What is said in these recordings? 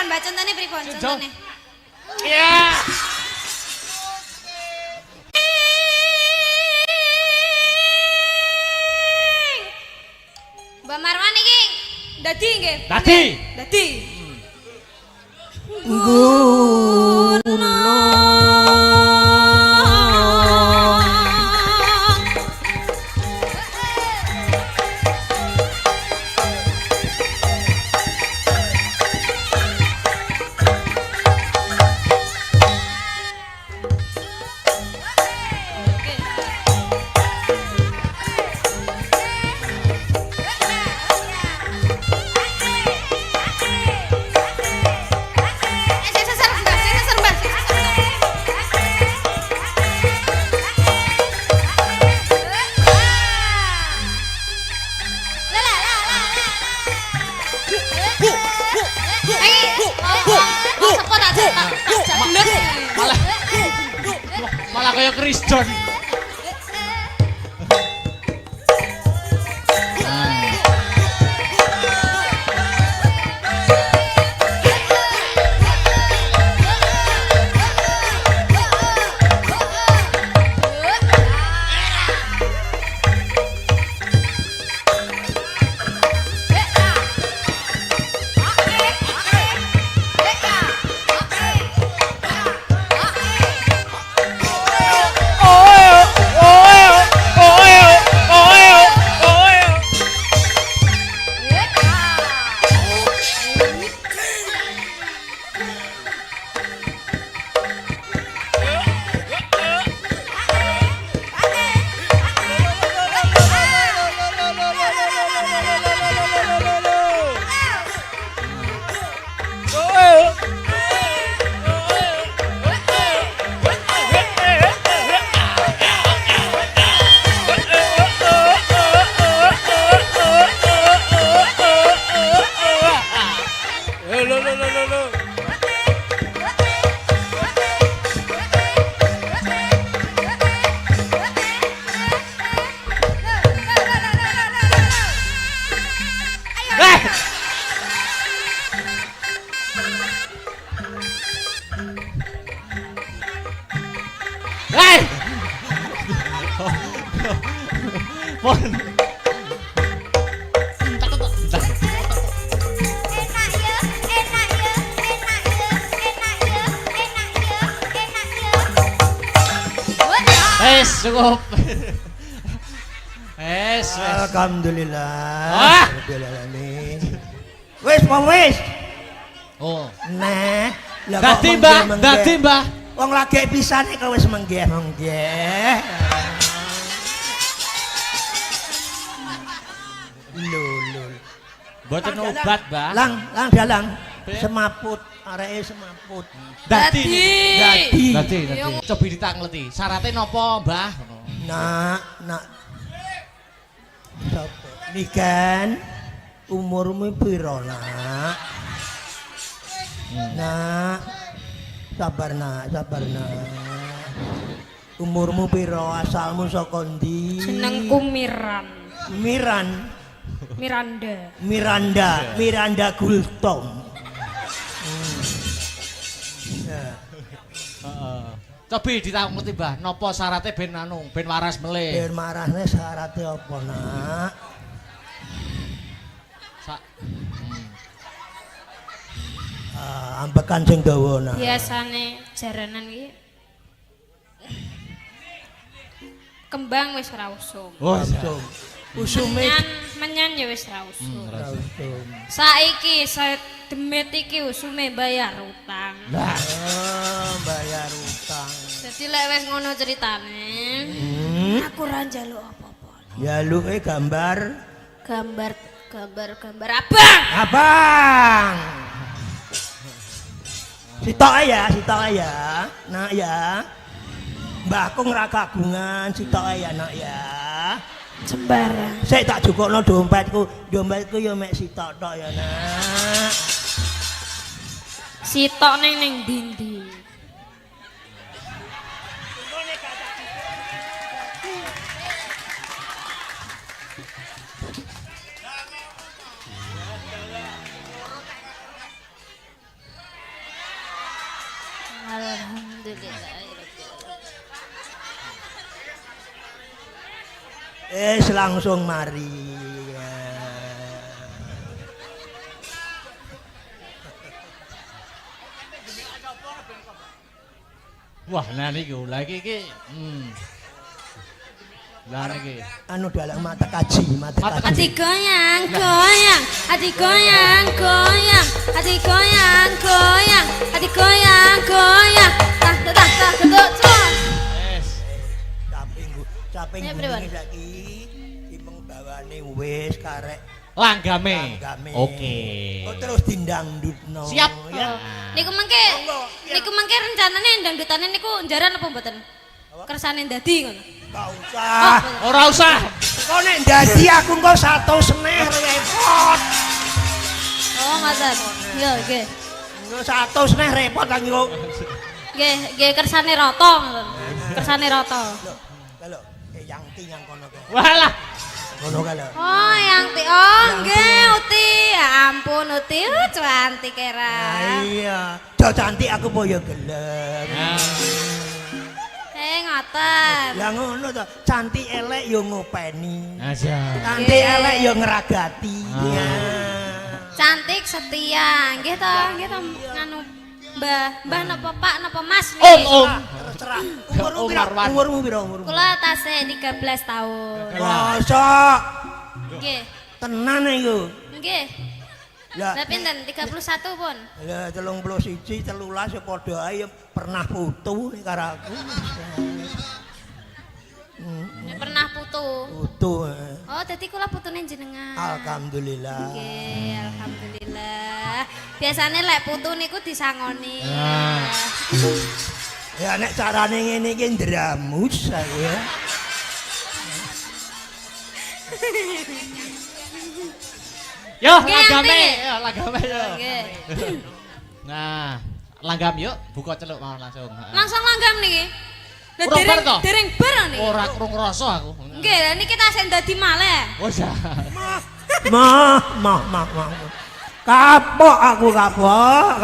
Mbak contone pripun contone? Iya. Mbak Marwan iki dadi nggih. Dadi. Malah kayak Chris John. Cukup. Alhamdulillah. Wis, wis. Oh. Nah, dadi Mbah. Wong lagi pisane kok wis menggeh. Lho. Mboten obat, Mbah. Lang dalang. Semaput, areke semaput. Dadi. Yo. Coba ditangleti. Syaratnya napa, Mbah? Nak. Sopo? Nikan umurmu piro, Nak? Nak. Sabar, Nak. Umurmu piro? Asalmu saka ndi? Jenengku Miranda Gultom. Coba ditangleti, Mbah. Napa syaratnya ben waras melih? Ben marasne syaratnya apa, Nak? Ambekan sing dawa, Nak. Biasane jaranan iki kembang wis ora usum. Usume menyan ya wis ra usum. usum. Saiki demit iki usume bayar utang. Lah, bayar utang. Dadi lek wis ngono ceritane, aku ora njaluk apa-apa. Njaluke gambar abang. Sitoke ya. Nak ya. Mbahku ora kagungan, sitoke ya, Nak ya. Sembarang. Sik tak jukukno dompetku yo mek sitok tok ya, Nak. Sitok ning ndi? Langsung mari. Wah, nah niku lagi iki. Lah niki. Anu dalam mata kaji. Ati goyang, goyang, ati goyang, goyang, ati goyang, goyang, ati goyang, goyang. Tak tak tak tak. Wes. Caping bunyi saiki timeng bawane wis karek Langgame. Oke. Kok terus dindangdutno. Siap. Ya. Niku mengke rencanane dangdutane niku njaran apa mboten? Kersane ndadi ngono. Gak usah. Ora usah. Kok nek ndadi aku engko 100 seneh repot. Oh, ngoten. Yo, nggih. Engko 100 seneh repot lagi kok. Nggih kersane rata ngoten. Kersane rata. Lho, yang yang kono kae. Walah. Ngono kae lho. Oh, yang ti. Oh, nggih, Uti. Ya ampun, Uti. Cantik era. Iya. Do cantik aku po ya gelem. Ngoten. Lah ngono to, cantik elek yo ngopeni. Aja. Cantik elek yo ngeragati. Ya. Cantik setia. Nggih to nganu Mbah napa Pak napa Mas niki? Terserah. Umurmu piro? Kula tasih 13 tahun. Mosok. Nggih. Tenan iku. Nggih. Lah Lah pinten? 31 pun. Lah 31 13 ya padha ae pernah putu karo aku. Pernah putu. Putu. Oh, dadi kula putune jenengan. Alhamdulillah. Nggih, alhamdulillah. Biasane lek putu niku disangoni. Ya nek carane ngene iki ndramus aku ya. Yo, Nggih, langgame. Ati. Yo, langgame yo. Nggih. Nah, langgam yuk, buka celuk mau langsung. Langsung langgam niki. Lah Kurang bar to? dereng bar niki. Ora krung rasa aku. Nggih, lah niki tasih dadi malih. Wes ya. Mah. Kapok aku kapok.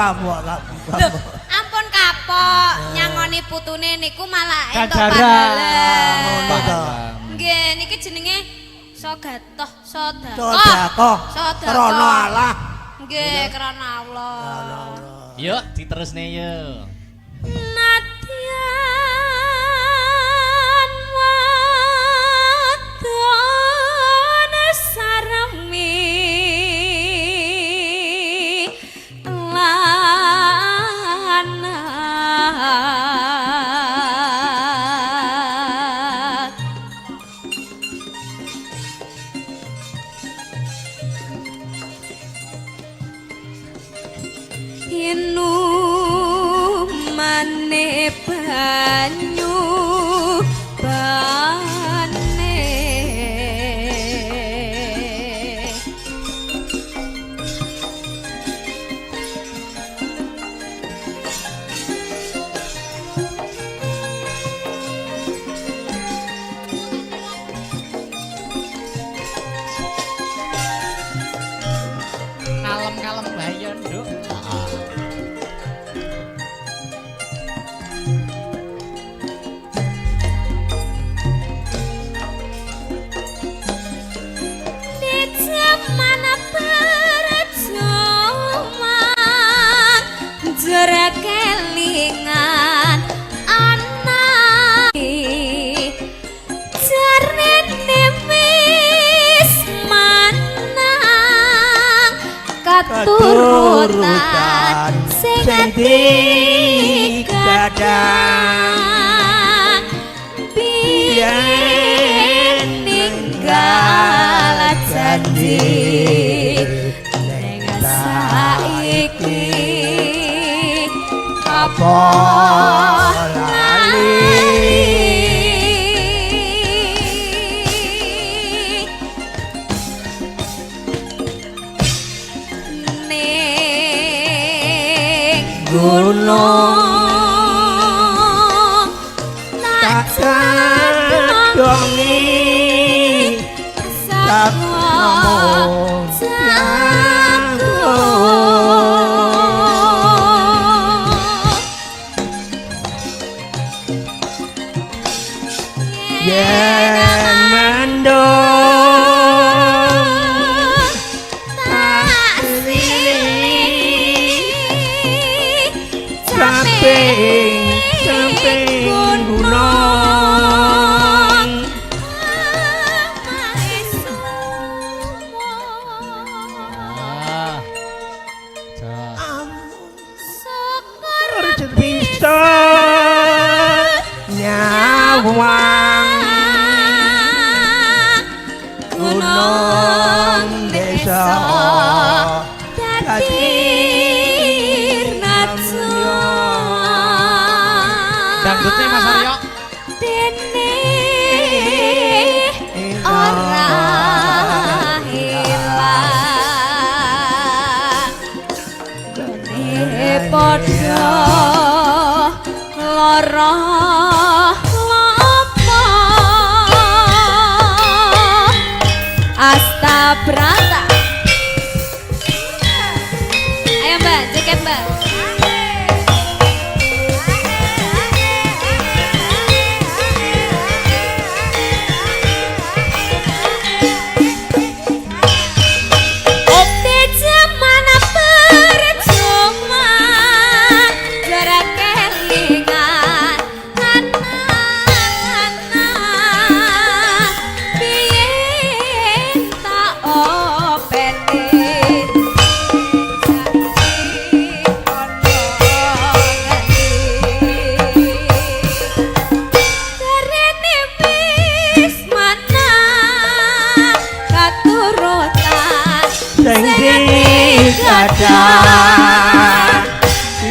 Loh, ampun kapok, nyangoni putune niku malah entuk Ganjaran. pahala. Ngono to. Nggih, niki jenenge sogatoh, Sedekah. Krana Allah. Nggih, krana Allah. Yuk, diterusne yuk. Nadyan wadon saremi lanat inumane banyu bane Kalem-kalem bae nduk. di zaman perjuangan jera kelingan anak jarene wis manang katurutan sing digadang biyen ninggal janji ning saiki apa ning gunung tak Dongi sakno jago samping gunung Ah. Ja. syukur bisa nyawang gunung desa Dangdutnya Mas Aryo. Dene ora hilang Dene padha lara lopo Asta Brata Ayo Mbak, joget Mbak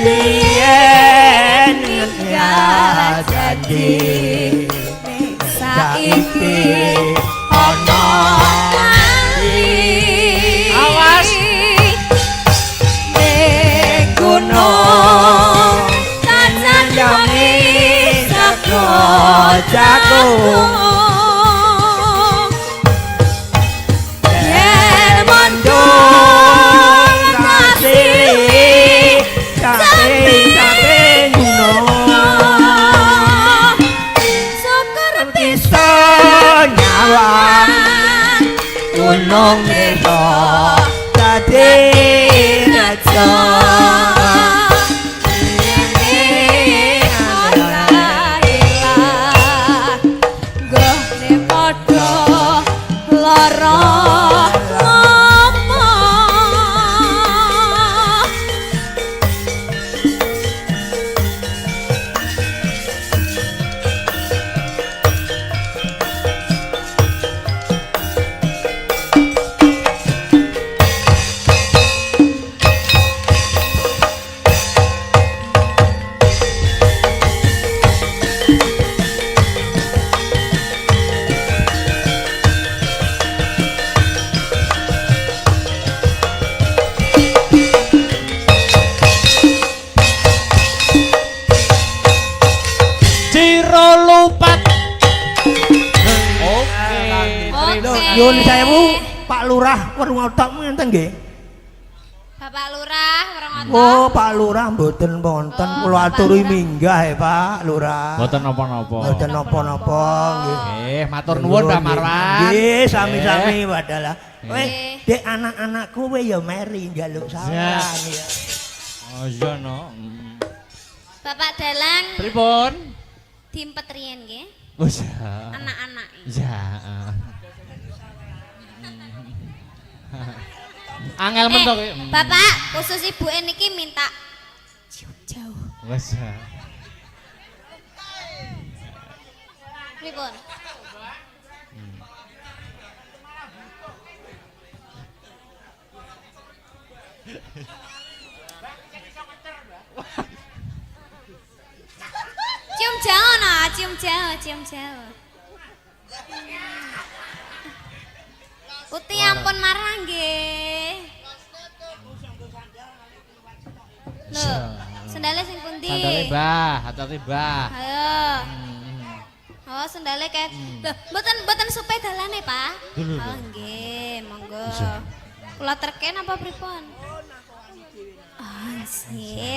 Lien ya janji saiki ana Awas. ning gunung tanan yangi saka jagung yen mandung kasih samping gunung syukur bisa nyawang gunung desa dadi raja Nyuwun sewu Pak Lurah Werngotok ngenten nggih. Bapak Lurah Werngotok. Oh, Pak Lurah mboten wonten kula aturi minggah Pak Lurah. Mboten napa-napa. Mboten napa-napa nggih. Nggih, matur nuwun Mbak Marwan. Nggih, sami-sami wadalah. Weh, Dek anak-anakku kowe ya meri njaluk sarang ya. Oh iya no. Bapak Dalang Pripun? dimpet riyen nggih. Wis ya. Anak-anak. Ya. Angel mentok. Bapak, khusus ibu niki minta jauh. Wes. Pripun? Cium jauh nah, cium jauh. Uti ampun marah nggih. Lho, sendale sing pundi? Sandale Mbah, hati-hati Mbah. Ayo. Oh, sendale kayak lho, mboten supe dalane, Pak. Oh, nggih, monggo. Kula terken apa pripun? Oh,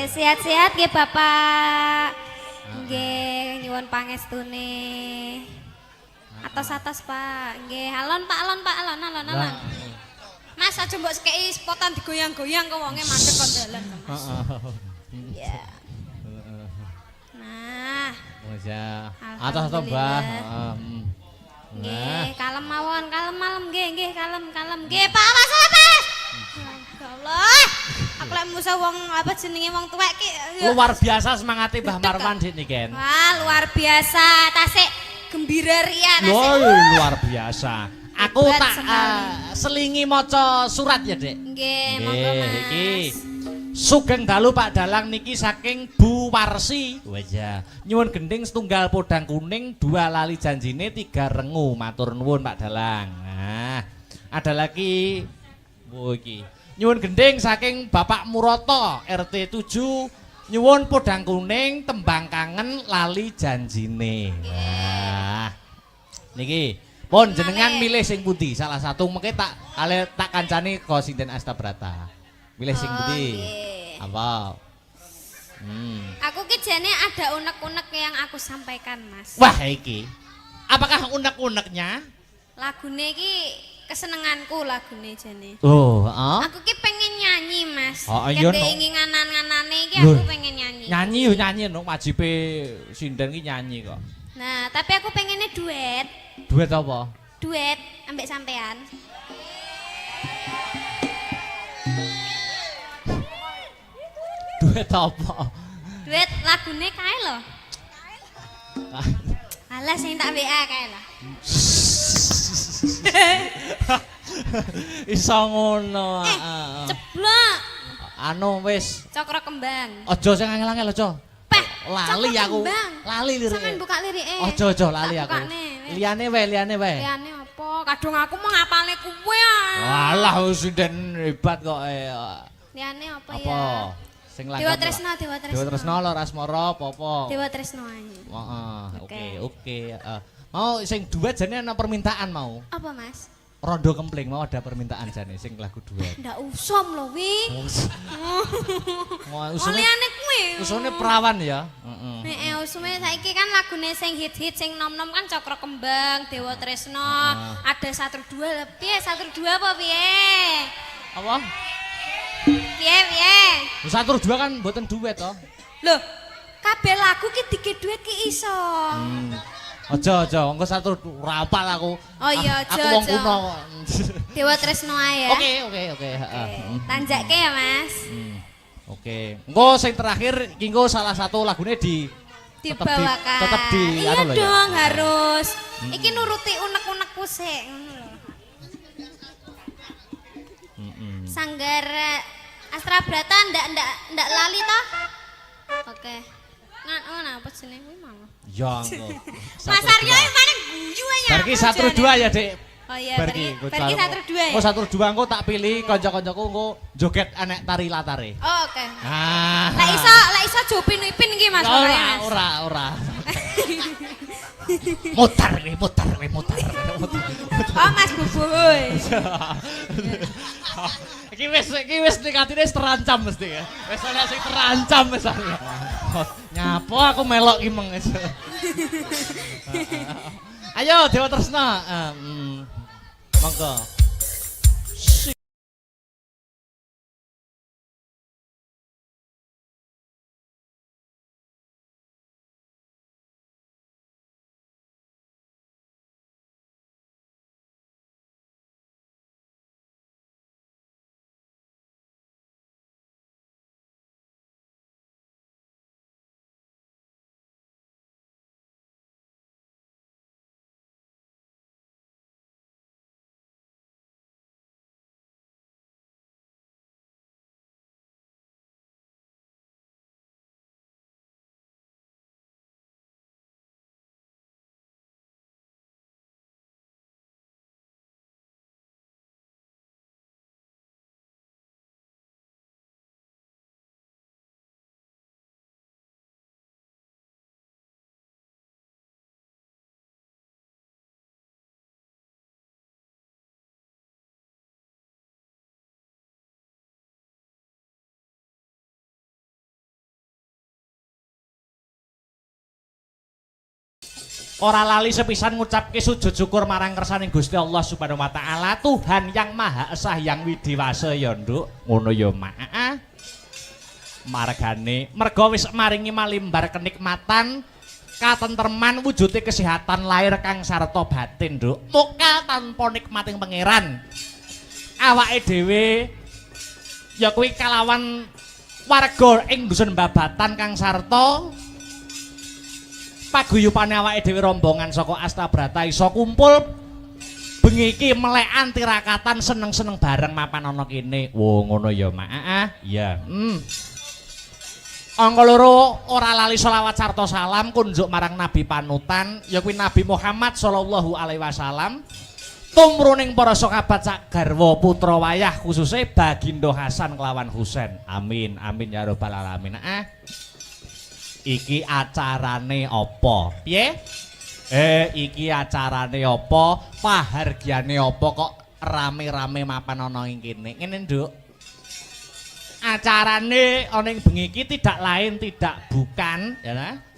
sehat-sehat nggih, Bapak. Nggih, nyuwun pangestune. Atas-atas Pak, nggih. Alon Pak, alon. Mas aja mbok sekei spotan digoyang-goyang kok wonge mandek kon dalan. Ya. Nah. Wis ya. Atos-atos Mbah. Nggih, kalem mawon, kalem malem nggih, kalem. Nggih, Pak Mas Mas. Ya Allah. Aku lek musa wong apa jenenge wong tuwek ki. Luar biasa semangate Mbah Marwan dik niken. Wah, luar biasa. Tasik gembira ria tasik. Loh, luar biasa. Aku Hebat tak selingi maca surat ya, Dik. Nggih, monggo Mas. Iki. Sugeng dalu Pak Dalang niki saking Bu Warsi. Wajah. Nyuwun gending setunggal podang kuning, 2 lali janjine, 3 rengu. Matur nuwun Pak Dalang. Nah, ada lagi. Oh iki. Nyuwun gending saking Bapak Muroto RT 7. Nyuwun podang kuning, tembang kangen, lali janjine. Nah. Niki, pun jenengan milih sing pundi? Salah satu mengke tak kancani kok Sinten Astabrata. Milih sing pundi? Apa? Aku ki jane ada unek-unek yang aku sampaikan, Mas. Wah, iki. Apakah unek-uneknya? Lagune ki kesenenganku lagune jane. Oh, Aku ki pengen nyanyi, Mas. Oh, iya, Kete no. ingin nganane iki aku pengen nyanyi. Nyanyi yo nyanyi no, wajibe Sinden ki nyanyi kok. Nah, tapi aku pengennya duet. Duet apa? Duet ambek sampean. Duet apa? Duet lagune kae lho. Alah sing tak WA kae lho. Iso ngono. Ceblok. Anu wis. Cokro kembang. Aja sing angel-angel aja. Peh, lali Cokro aku. Kembang. Lali lirike. Sampeyan buka lirike. Aja lali Tak aku. bukane, wis. Liyane wae. Liyane apa? Kadung aku mau ngapalne kuwe ah. Walah Sinden hebat kok. Liyane apa ya? Apa? Sing Dewa Tresna. Dewa Tresna Lara Asmara apa? Dewa Tresna ae. Heeh, oke. Mau sing duet jane ana permintaan mau. Apa, Mas? Rondo Kempling mau ada permintaan jane sing lagu duet. Ndak usom lho wi. Mau Oh liyane kuwi. usune perawan ya. Heeh. Heeh, usume saiki kan lagune sing hit-hit sing nom-nom kan Cokro Kembang, Dewa Tresna, ada 1 2 lebih 1 2 apa piye? Apa? Piye? 1 2 kan mboten duet to. Loh, kabeh lagu ki dikit duet ki iso. Aja, engko 1 rapal aku. Oh iya, Aku wong aja. kuno. Dewa Tresna ae ya. Oke, heeh. Tanjakke ya, Mas. Oke. Engko sing terakhir iki engko salah satu lagune Dibawakan. tetep di iya anu lho ya. dong harus. Iki nuruti unek-unekku sik ngono lho. Sanggar Astra Brata ndak lali toh? Oke. Apa jenenge kuwi mau? Ya engko. Mas Aryo mana guyu aja. Barki 1 2 ya, Dik. Oh iya, barki 1 2 ya. Engko 1 2 engko tak pilih kanca-kancaku engko joget anek tari latare. Oh, oke. Ah. Lek iso jupin-ipin iki Mas. Ora. Mutar. Oh, Mas Bubuy. Iki wis nikatine terancam mesti ya. Wis ana sing terancam wis. Nyapa aku melok ki meng. Ayo Dewa Tresna. Monggo. Ora lali sepisan ngucapke sujud syukur marang kersaning Gusti Allah Subhanahu wa taala, Tuhan yang Maha Esa yang Widewasa ya, Nduk. Ngono ya, Mak. Margane merga wis maringi malimbar kenikmatan katentreman wujude kesehatan lahir kang sarta batin, Nduk. Muka tanpa nikmating pangeran. Awake dhewe ya kuwi kalawan warga ing dusun babatan kang sarta paguyupane awake dhewe rombongan saka Astabrata iso kumpul bengi iki melekan tirakatan seneng-seneng bareng mapan ana kene. Wo ngono ya, Mak. Iya. Angka loro ora lali selawat sarta salam kunjuk marang Nabi panutan ya kuwi Nabi Muhammad sallallahu alaihi wasallam. Tumruning para sahabat sak garwa putra wayah khususe Bagindo Hasan kelawan Husain. Amin amin ya rabbal alamin. Iki acarane apa? Piye? Iki acarane apa? Pahargyane apa kok rame-rame mapan ana ing kene? Ngene, Nduk. Acarane ana ing bengi iki tidak lain tidak bukan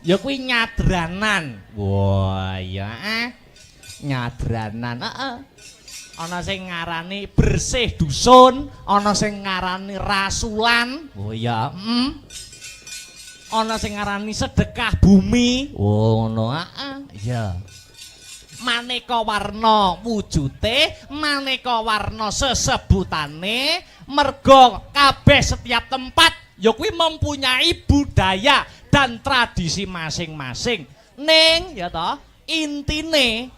ya kuwi nyadranan. Wah iya nyadranan. Ana sing ngarani bersih dusun, ana sing ngarani rasulan. Oh iya, ana sing ngarani sedekah bumi. Oh ngono, iya. Maneka warna wujute, maneka warna sesebutane, merga kabeh setiap tempat ya kuwi mempunyai budaya dan tradisi masing-masing. Ning ya toh intine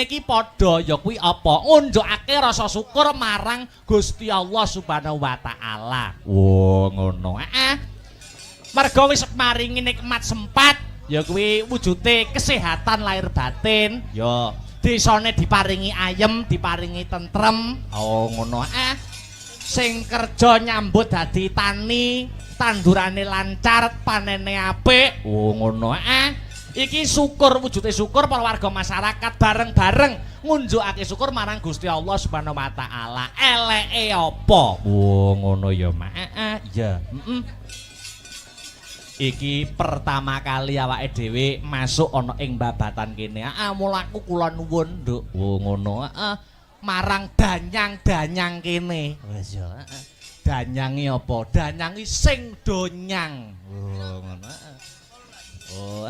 iki padha ya kuwi apa? Ngunjukake rasa syukur marang Gusti Allah Subhanahu wa taala. Wo ngono. Merga wis maringi nikmat sempat ya kuwi wujude kesehatan lahir batin, ya desane diparingi ayem, diparingi tentrem. Oh ngono. Sing kerja nyambut dadi tani, tandurane lancar, panene apik. Oh ngono. Iki syukur wujude syukur para warga masyarakat bareng-bareng ngunjukake syukur marang Gusti Allah Subhanahu wa taala. Eleke apa? Oh ngono ya, Mak. Iya. Iki pertama kali awake dhewe masuk ana ing babatan kene. Mulaku kula nuwun, Nduk. Oh ngono. Marang danyang-danyang kene. Wis ya. Danyange apa? Danyangi sing donyang. Oh ngono. Oh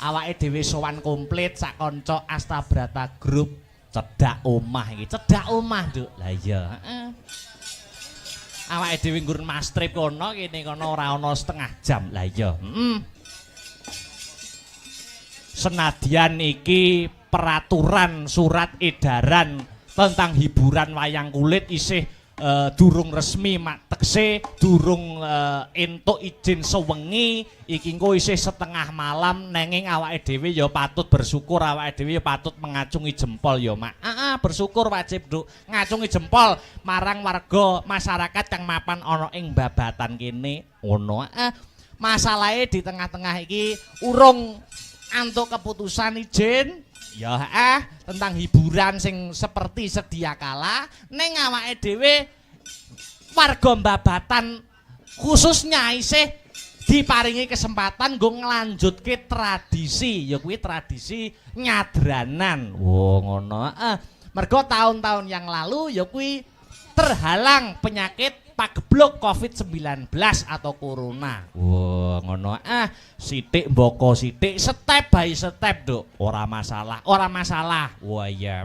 awake dhewe sowan komplit sak kanca Astabrata Group cedhak omah iki. Cedhak omah, Nduk. Lah iya, awake dhewe nggur mastrip kono kene kono ora ana setengah jam. Lah iya. Senadyan iki peraturan surat edaran tentang hiburan wayang kulit isih durung resmi tekse durung entuk izin sewengi iki engko isih setengah malam nanging awake dhewe ya patut bersyukur awake dhewe ya patut mengacungi jempol ya Mak. Bersyukur wajib, Nduk. Ngacungi jempol marang warga masyarakat kang mapan ana ing babatan kene. Ngono. Masalahe di tengah-tengah iki urung antuk keputusan izin ya tentang hiburan sing seperti sedia kala ning awake dhewe warga babatan khususnya isih diparingi kesempatan nggo nglanjutke tradisi ya kuwi tradisi nyadranan. Oh ngono. Mergo tahun-tahun yang lalu ya kuwi terhalang penyakit pagebluk COVID-19 atau corona. Wah, ngono. Sithik mboko sithik, step by step, Nduk. Ora masalah, ora masalah. Wah, iya.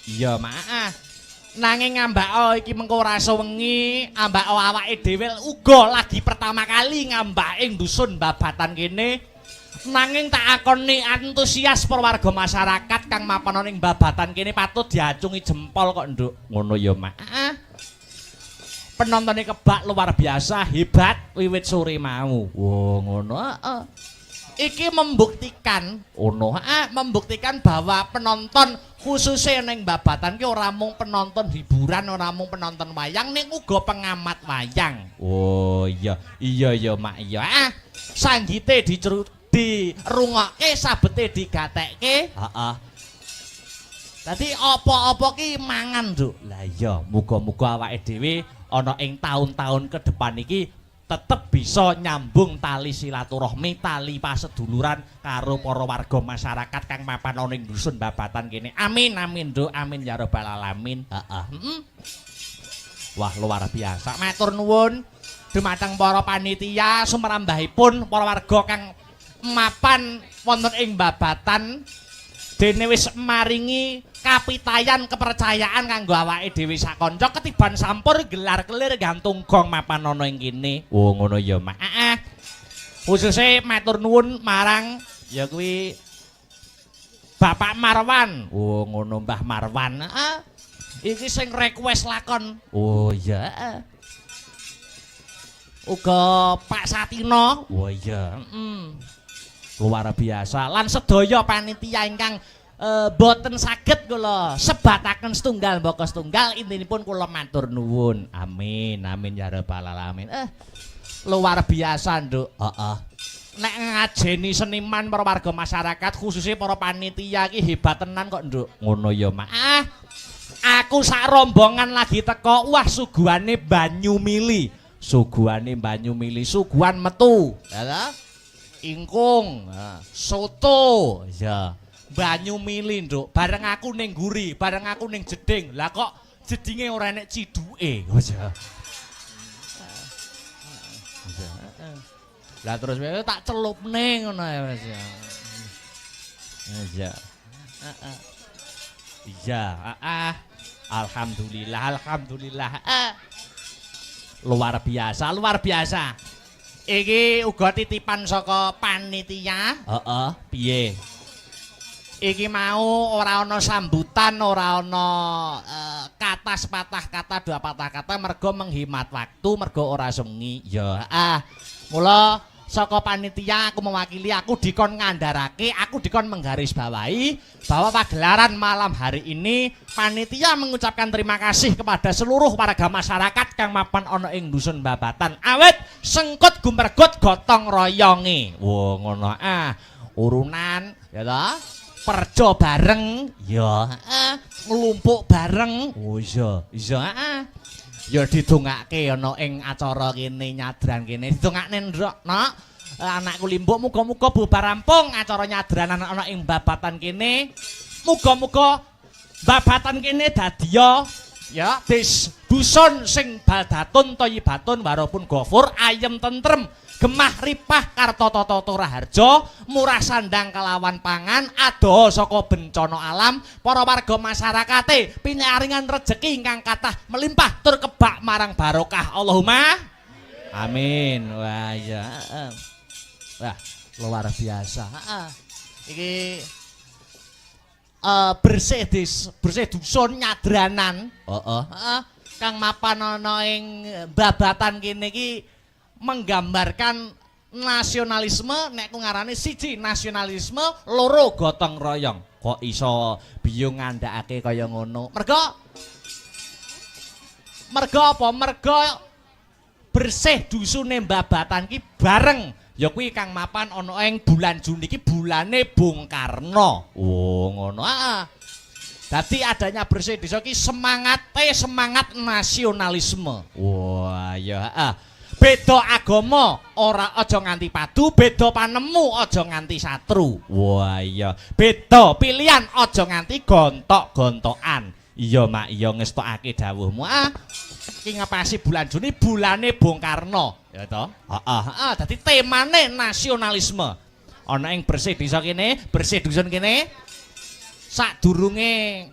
Iya, Mak. Nanging ngambak iki mengko ora sewengi, ambak awake dhewe uga lagi pertama kali ngambak ing dusun babatan kene. Nanging tak akoni antusias warga masyarakat kang mapan ning babatan kene patut diacungi jempol kok, Nduk. Ngono ya, Mak. Penontone kebak luar biasa, hebat wiwit sore mau. Wah, ngono. Iki membuktikan membuktikan bahwa penonton khususnya ning babatan ki ora mung penonton hiburan, ora mung penonton wayang, ning uga pengamat wayang. Oh iya, iya ya, Mak. Iya. Sanggite dirungokke, sabete digatekke. Heeh. Dadi apa-apa ki mangan, Nduk. Lah iya, muga-muga awake dhewe ana ing tahun-tahun ke depan iki tetep bisa nyambung tali silaturahmi, tali paseduluran karo para warga masyarakat kang mapan ana ing dusun babatan kene. Amin amin, Nduk. Amin ya rabbal alamin. Heeh. Wah, luar biasa. Matur nuwun dumateng para panitia sumrambahipun para warga kang mapan wonten ing babatan dene wis maringi kapitayan kepercayaan kanggo awake dhewe sakanca ketiban sampur gelar kelir gantung gong mapan ana ing kene. Oh ngono ya, Mak. Khususe matur nuwun marang ya kuwi Bapak Marwan. Oh ngono Mbah Marwan. Iki sing request lakon. Oh iya. Uga Pak Satino. Oh iya. Luar biasa. Lan sedaya panitia ingkang boten saged kula sebataken setunggal mbaka setunggal intinipun kula matur nuwun. Amin. Amin ya rabbal alamin. Luar biasa, Nduk. Heeh. Nek ngajeni seniman para warga masyarakat khususnya para panitia iki hebat tenan kok, Nduk. Ngono ya, Mak. Aku sak rombongan lagi teko, wah suguhane banyu mili. Suguhane banyu mili, suguhan metu. Ya ingkung, soto, ya. Banyu mili, Nduk. Bareng aku ning guri, bareng aku ning jeding. Lah kok jedinge ora enek ciduke. Ya. Lah terus tak celupne ngono ya, Mas. Ya. Iya, alhamdulillah. Luar biasa. Iki uga titipan saka panitia. Heeh, piye? Iki mau ora ana sambutan, ora ana kata sepatah kata dua patah kata mergo menghemat waktu, mergo ora sengi. Ya, mula saka panitia aku mewakili, aku dikon ngandharake, aku dikon menggarisbawahi bahwa pagelaran malam hari ini panitia mengucapkan terima kasih kepada seluruh warga masyarakat kang mapan ana ing dusun Babatan awet sengkut gumergut gotong royonge. Wo ngono urunan ya ta, perjo bareng ya, nglumpuk bareng. Oh iya ya didongake ana ing acara kene nyadran kene didongakne ndrok nok anakku limbuk muga-muga bubar rampung acara nyadranan ana ing Babatan kene muga-muga Babatan kene dadiya ya dusun sing baldatun thayyibatun warapun ghafur ayem tentrem gemah ripah karta tata raharja murah sandang kelawan pangan adoh saka bencana alam para warga masyarakate pinaringan rejeki ingkang kathah melimpah tur kebak marang barokah Allahumma amin. Wah ya wah luar biasa. Iki bersih dusun nyadranan kang mapan ana ing Babatan kene iki menggambarkan nasionalisme, nek ku ngarane siji nasionalisme, loro gotong royong. Kok iso biyung ngandhakake kaya ngono? Mergo apa? Mergo bersih dusune Babatan ki bareng ya kuwi kang mapan ana ing bulan Juni iki bulane Bung Karno. Oh ngono. Dadi adanya bersih desa ki semangat nasionalisme. Wah ya beda agama ora aja nganti padu, beda panemu aja nganti satru. Wah iya, beda pilihan aja nganti gontok-gontokan. Iya Mak, iya ngestokake dawuhmu. Iki ngepasi bulan Juni bulane Bung Karno, ya to? Dadi temane nasionalisme. Ana ing bersih desa kene, bersih dusun kene. Sadurunge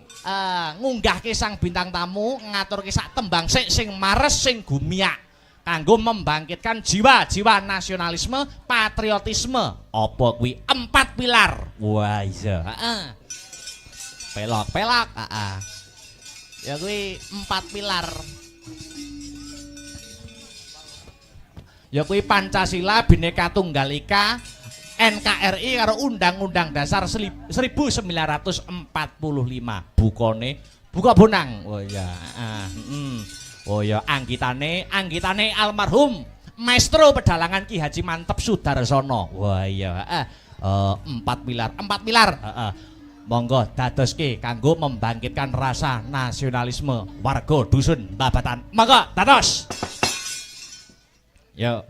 ngunggahke sang bintang tamu, ngaturke sak tembang sing mares sing gumiak. Kanggo membangkitkan jiwa-jiwa nasionalisme, patriotisme. Apa kuwi 4 pilar. Wah iya. Pelok. Ya kuwi 4 pilar. Ya kuwi Pancasila, Bhinneka Tunggal Ika, NKRI karo Undang-Undang Dasar 1945. Buka bonang. Oh iya. Oh ya anggitane almarhum Maestro Pedalangan Ki Haji Mantep Sudarsono. Wah iya 4 pilar. Monggo dadoske kanggo membangkitkan rasa nasionalisme warga dusun Babatan. Monggo dados. Yo.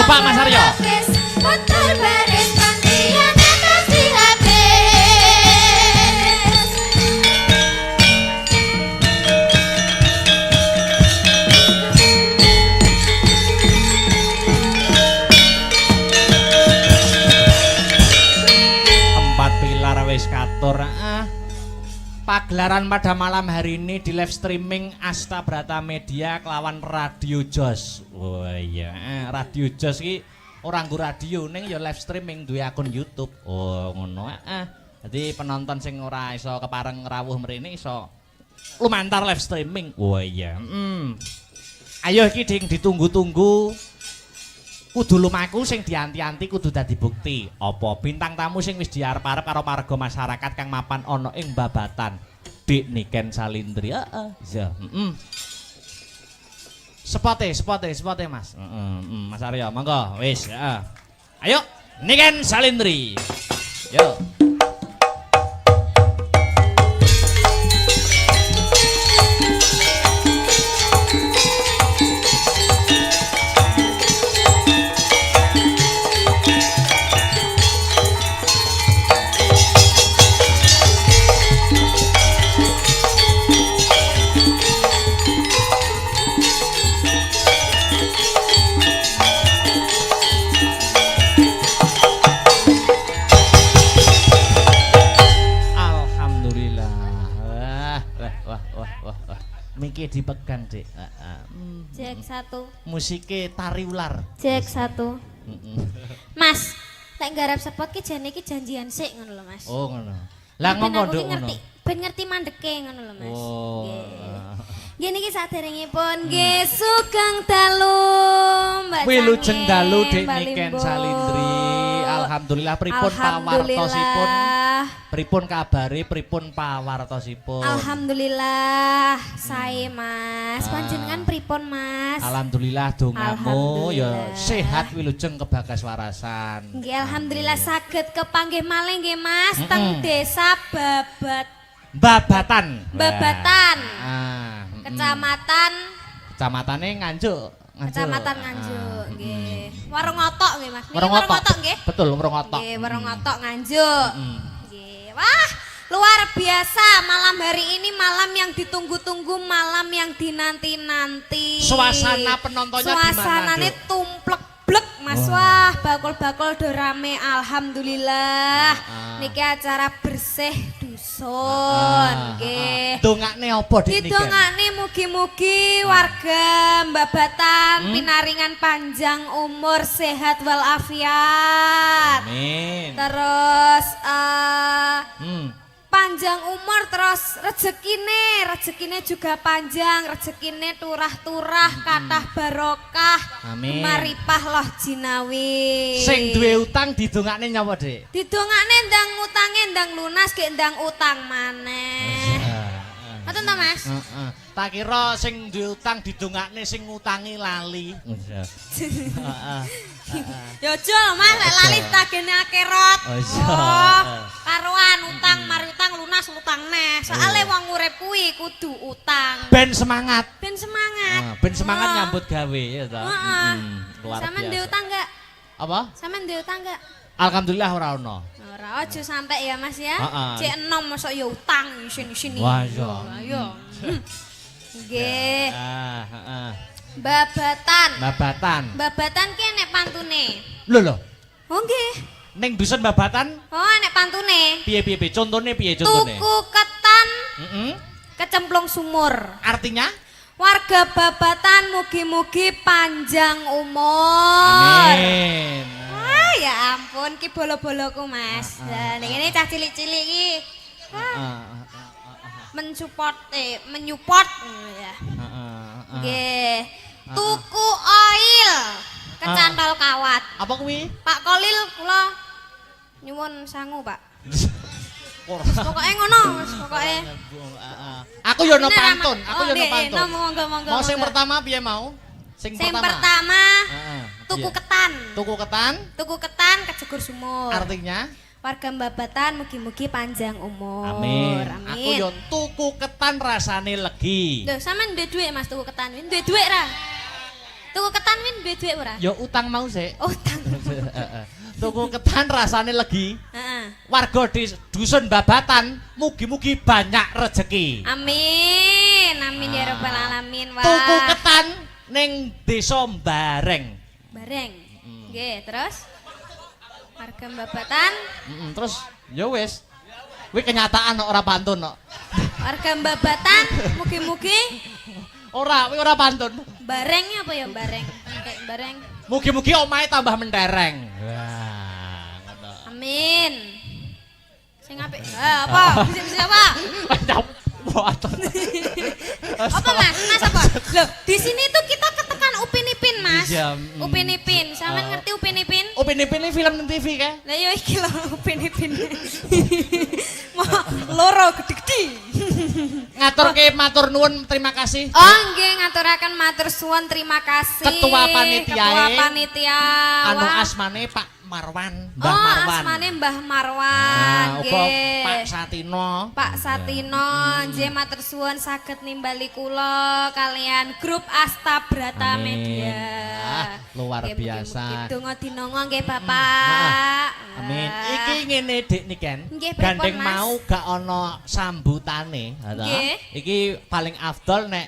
Coba Mas Aryo. Motor baris pantian atas dihabis. Empat pilar wis katur. Pagelaran pada malam hari ini di live streaming Asta Brata Media kelawan Radio Jos. Oh iya, Radio Jos ki orang nggo radio ning ya live streaming duwe akun YouTube. Oh ngono. Jadi penonton sing ora iso kepareng rawuh mrene iso lumantar live streaming. Oh iya. Ayo iki ding ditunggu-tunggu. Kudu lumaku sing dianti-anti kudu dadi bukti. Apa bintang tamu sing wis diarep-arep karo marga masyarakat kang mapan ana ing babatan Dik Niken Salindri. Heeh. Ya, Spote Mas. Mas Aryo, monggo wis, heeh. Ayo, Niken Salindri. Yo. Miki dipegang, Dik. Cek 1. Musike tari ular. Cek 1. Mas, lek nggarap spot ki jane iki janjian sik ngono lho, Mas. Oh, ngono. Lah ngono nduk ngono. Ben ngerti mandeke ngono lho, Mas. Oh. Nggih niki saderengipun nggih sugeng dalu Mbak Cangen. Wilujeng dalu Dik Niken Salindri. Alhamdulillah pripun pawartosipun? Pripun kabare, pripun pawartosipun? Alhamdulillah sae Mas. Panjenengan pripun Mas? Alhamdulillah dongamu ya sehat wilujeng kebagas warasan. Nggih alhamdulillah saged kepanggih malih nggih Mas teng Desa Babatan. Kecamatane Nganjuk. Kecamatan Nganjuk nggih. Warung Otok nggih Mas. Warung Otok nggih. Betul, Warung Otok. Nggih, Warung Otok Nganjuk. Nggih. Wah, luar biasa malam hari ini, malam yang ditunggu-tunggu, malam yang dinanti-nanti. Suasana penontonnya gimana? Suasanane tumplek-blek Mas. Wah, bakul-bakul do rame alhamdulillah. Niki acara bersih dusun nggih. Dongakne apa Dik Niken? Didongakne mugi-mugi warga Babatan pinaringan panjang umur, sehat walafiat. Amin. Terus panjang umur, terus rezekine juga panjang, rezekine turah-turah, kathah barokah. Amin. Maripah loh jinawi. Sing duwe utang didongakne nyapa, Dik? Didongakne ndang utange ndang lunas ge ndang utang maneh. Ngoten to, Mas? Heeh. Tak kira sing duwe utang didongakne sing ngutangi lali. Heeh. Ya aja Mas, lek lali tagene akhirat. Oh, karuan utang mari utang lunas utang neh. Soale wong urip kuwi kudu utang. Ben semangat. Ben semangat. Ben semangat nyambut gawe ya ta. Luar biasa. Sampeyan duwe utang enggak? Apa? Sampeyan duwe utang enggak? Alhamdulillah ora ono. Ora aja sampe ya Mas ya. Heeh. Cek enom mosok ya utang isin-isin. Wah, iya. Ayo. Nggih. Heeh. Babatan ki nek pantune. Lho. Oh nggih. Ning dusun Babatan Oh nek pantune. piye? Contone piye contone? Tuku ketan Heeh. kecemplung sumur. Artinya? Warga Babatan mugi-mugi panjang umur. Amin. Wah ya ampun ki bolo-boloku Mas. Lah ning kene cah cilik-cilik iki. Menyupport ya. Nggih. Tuku oil kecantol kawat. Apa kuwi? Pak Kolil kula nyuwun sangu, Pak. Pokoke ngono, wis pokoke. Aku yo ono pantun, Monggo. Mau sing pertama piye mau? Sing pertama tuku ketan. Tuku ketan kejegur sumur. Artinya warga Babatan mugi-mugi panjang umur. Amin. Aku yo tuku ketan rasane legi. Lho, sampean duwe dhuwit Mas tuku ketan? Duwe dhuwit ra? Tuku ketan win duwe dhuwit ora? Ya utang mau sik. Utang. Tuku ketan rasane legi. Heeh. Warga di dusun Babatan mugi-mugi banyak rezeki. Amin. Amin ya rabbal alamin. Wah. Tuku ketan ning desa Bareng. Bareng. Nggih, terus warga Babatan, Terus ya wis. Kuwi kenyataan kok ora pantun kok. warga Babatan mugi-mugi Ora, kuwi ora pantun. barengnya apa ya bareng? Kayak bareng. Mugi-mugi omahe tambah mentereng. Wah, ngono. Amin. Sing apik. Apa? Bisa apa? Apa Mas? Mas apa? Loh, di sini tuh kita ketekan Upin Ipin, Mas. Iya, Upin Ipin. Sampeyan ngerti Upin Ipin? Upin Ipin ini film di TV kae. Lah yo iki lho Upin Ipin. Loro gede-gede. Ngaturke matur nuwun terima kasih. Oh nggih ngaturaken matur suwun terima kasih. Ketua panitiae. Ketua panitia. Anu Wah. asmane Pak Marwan, Mbah Marwan. Oh asmane Mbah Marwan. Nah, uga Nggih. Pak Satino. Pak Satino, nggih matur suwun saged nimbali kula kalian grup Astabrata Amin. Media. Ah, luar Nggih, biasa. mugi-mugi donga dinonga nggih Bapak. Amin. Ah. Iki ngene Dik Niken. Nggih, pripun, Gandeng Mas? mau gak ana sambutane, ha ta? Nggih. Iki paling afdol nek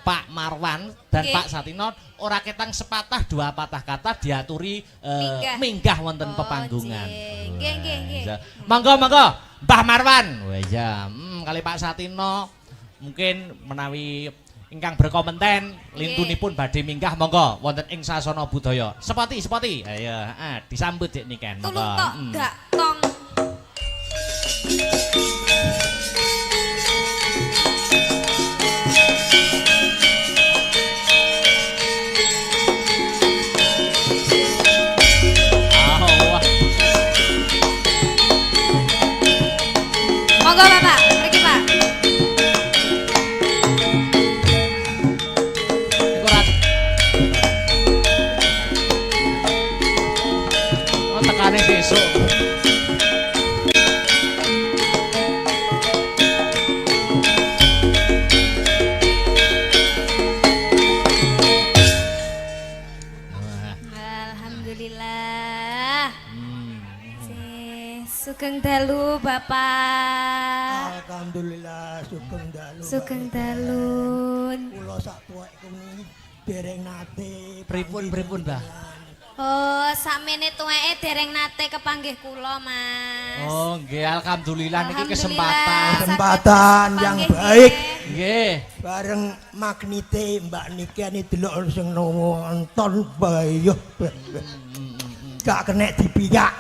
Pak Marwan dan Nggih. Pak Satino ora ketang sepatah dua patah kata diaturi Minggah. wonten Oh, pepanggungan. nggih, nggih, nggih. Wah, monggo monggo Mbah Marwan. Wah ya, kali Pak Satino mungkin menawi ingkang berkompeten lintunipun badhe minggah monggo wonten ing sasana budaya. Sepati. Ayo, disambut Dik Niken. Tulung tok gak tong. Monggo Bapak, pergi Pak. Tekane besok. Alhamdulillah. Sugeng dalu Bapak. Alhamdulillah sugeng dalu. Sugeng dalun. Kula sak tuwek kuwi dereng nate. Pripun, Mbah? Oh, sakmene tuweke dereng nate kepanggih kula, Mas. Oh, nggih alhamdulillah niki Alhamdulillah, kesempatan. Kesempatan saged yang kepanggih baik. nggih. Nggih. Bareng magnete Mbak Niki ini delok sing nonton bayo. Gak kena dipiyak.